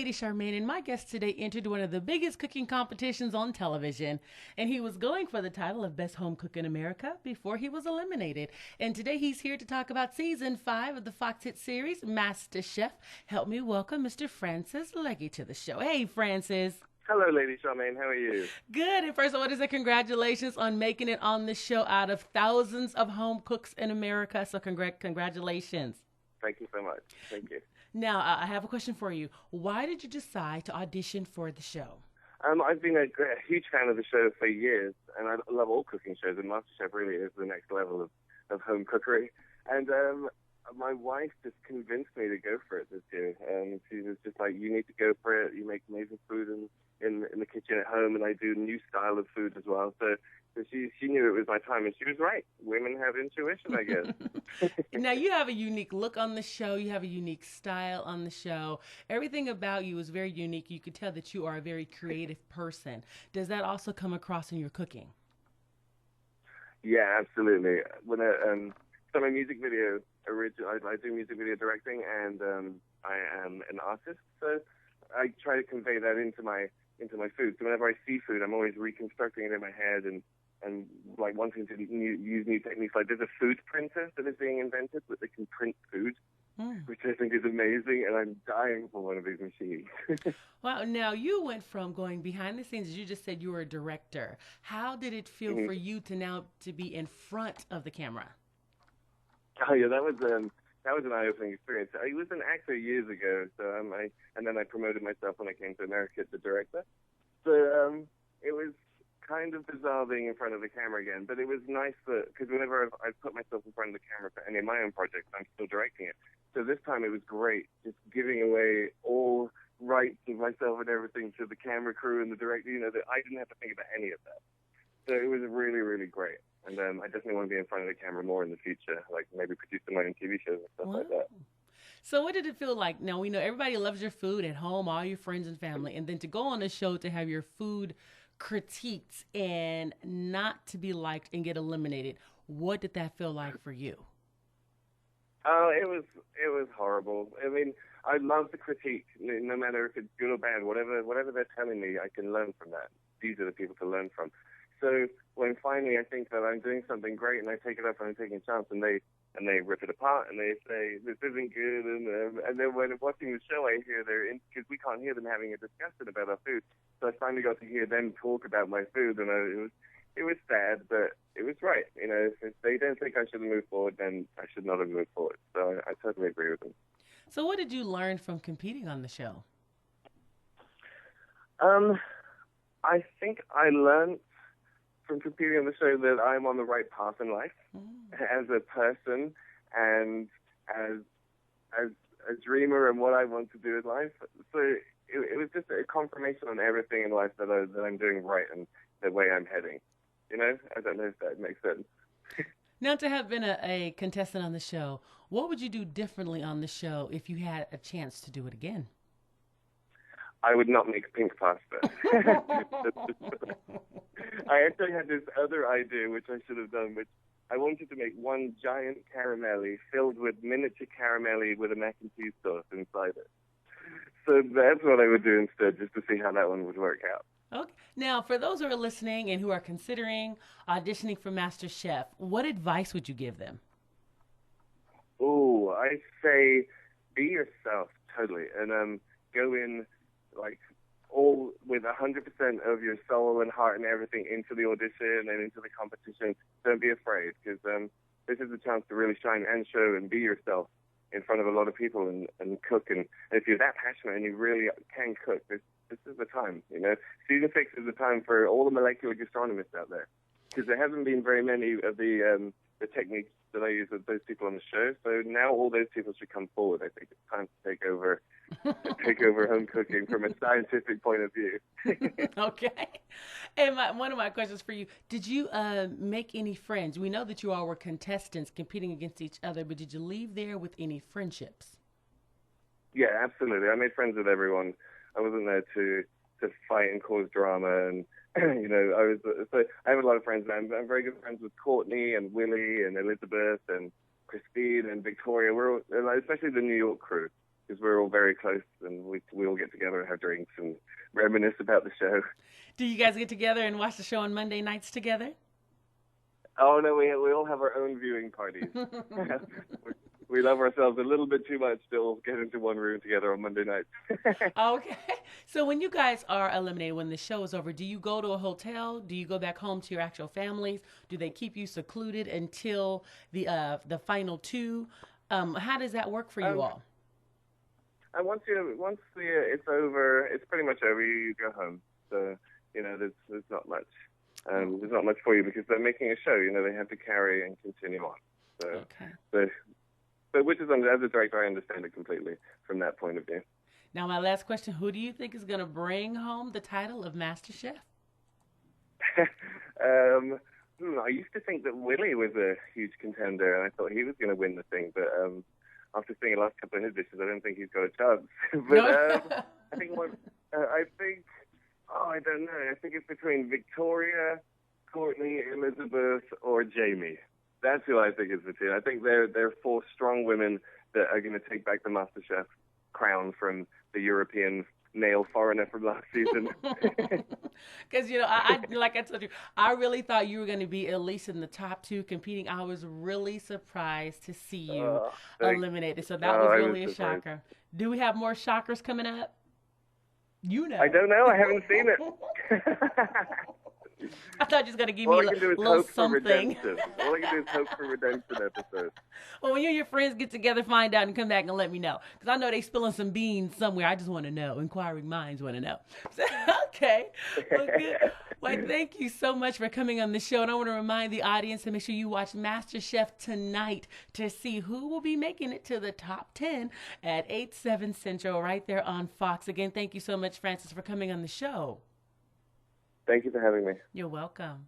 Lady Charmaine, and my guest today entered one of the biggest cooking competitions on television, and he was going for the title of Best Home Cook in America before he was eliminated. And today he's here to talk about season 5 of the Fox hit series, MasterChef. Help me welcome Mr. Francis Legge to the show. Hey, Francis. Hello, Lady Charmaine. How are you? Good. And first, I want to say congratulations on making it on the show out of thousands of home cooks in America. So congratulations. Thank you so much. Thank you. Now, I have a question for you. Why did you decide to audition for the show? I've been a huge fan of the show for years, and I love all cooking shows, and MasterChef really is the next level of home cookery. And my wife just convinced me to go for it this year. She was just like, you need to go for it. You make amazing food in the kitchen at home, and I do new style of food as well. So she knew it was my time, and she was right. Women have intuition, I guess. Now, you have a unique look on the show. You have a unique style on the show. Everything about you is very unique. You could tell that you are a very creative person. Does that also come across in your cooking? Yeah, absolutely. When so my music video, I do music video directing, and I am an artist. So I try to convey that into my food. So whenever I see food, I'm always reconstructing it in my head and like wanting to use new techniques. Like there's a food printer that is being invented that can print food, which I think is amazing, and I'm dying for one of these machines. Well, now you went from going behind the scenes, as you just said you were a director. How did it feel for you to now to be in front of the camera? Oh yeah, that was an eye-opening experience. I was an actor years ago, so and then I promoted myself when I came to America to director. So it was kind of bizarre being in front of the camera again, but it was nice because whenever I've put myself in front of the camera for any of my own projects, I'm still directing it. So this time it was great, just giving away all rights of myself and everything to the camera crew and the director. That I didn't have to think about any of that. So it was really, really great. And I definitely want to be in front of the camera more in the future, like maybe producing my own TV shows and stuff like that. So what did it feel like? Now, we know everybody loves your food at home, all your friends and family, and then to go on a show to have your food critiqued and not to be liked and get eliminated. What did that feel like for you? Oh, it was horrible. I mean, I love the critique, no matter if it's good or bad. Whatever they're telling me, I can learn from that. These are the people to learn from. So when finally I think that I'm doing something great and I take it up and I'm taking a chance and they rip it apart and they say this isn't good and then when watching the show I hear because we can't hear them having a discussion about our food. So I finally got to hear them talk about my food, and it was sad, but it was right. If they don't think I should move forward, then I should not have moved forward. So I totally agree with them. So what did you learn from competing on the show? I think I learned from competing on the show that I'm on the right path in life as a person and as a dreamer and what I want to do in life. So it was just a confirmation on everything in life that I'm doing right and the way I'm heading. I don't know if that makes sense. Now, to have been a contestant on the show, what would you do differently on the show if you had a chance to do it again? I would not make pink pasta. I actually had this other idea, which I should have done, which I wanted to make one giant caramelli filled with miniature caramelli with a mac and cheese sauce inside it. So that's what I would do instead, just to see how that one would work out. Okay. Now, for those who are listening and who are considering auditioning for MasterChef, what advice would you give them? Oh, I say be yourself, totally, and go in like all with 100% of your soul and heart and everything into the audition and into the competition. Don't be afraid, because this is a chance to really shine and show and be yourself in front of a lot of people and cook. And if you're that passionate and you really can cook, this is the time. Season 6 is the time for all the molecular gastronomists out there, because there hasn't been very many of the techniques that I use with those people on the show. So now all those people should come forward. I think it's time to take over home cooking from a scientific point of view. Okay. And one of my questions for you, did you make any friends? We know that you all were contestants competing against each other, but did you leave there with any friendships? Yeah, absolutely. I made friends with everyone. I wasn't there to fight and cause drama, and I have a lot of friends. I'm very good friends with Courtney and Willie and Elizabeth and Christine and Victoria. We're all, especially the New York crew. because we're all very close, and we all get together and have drinks and reminisce about the show. Do you guys get together and watch the show on Monday nights together? Oh no, we all have our own viewing parties. We love ourselves a little bit too much to all get into one room together on Monday nights. Okay. So when you guys are eliminated, when the show is over, do you go to a hotel? Do you go back home to your actual families? Do they keep you secluded until the final two? How does that work for you all? And once it's over, it's pretty much over. You go home. So there's not much. There's not much for you because they're making a show. They have to carry and continue on. So, okay. So which is, as a director, I understand it completely from that point of view. Now, my last question: who do you think is going to bring home the title of MasterChef? I used to think that Willie was a huge contender, and I thought he was going to win the thing. But after seeing the last couple of his dishes, I don't think he's got a chance. But I think I don't know. I think it's between Victoria, Courtney, Elizabeth, or Jamie. That's who I think is the two. I think they're four strong women that are going to take back the MasterChef crown from the European male foreigner from last season. Because, I like I told you, I really thought you were going to be at least in the top two competing. I was really surprised to see you eliminated. So that was really a shocker. Do we have more shockers coming up? I don't know. I haven't seen it. I thought you was going to give me a little something. All I can do is hope for redemption episode. Well, when you and your friends get together, find out and come back and let me know. Because I know they spilling some beans somewhere. I just want to know. Inquiring minds want to know. So, okay. Well, good. Well, thank you so much for coming on the show. And I want to remind the audience to make sure you watch MasterChef tonight to see who will be making it to the top 10 at 8/7 Central right there on Fox. Again, thank you so much, Francis, for coming on the show. Thank you for having me. You're welcome.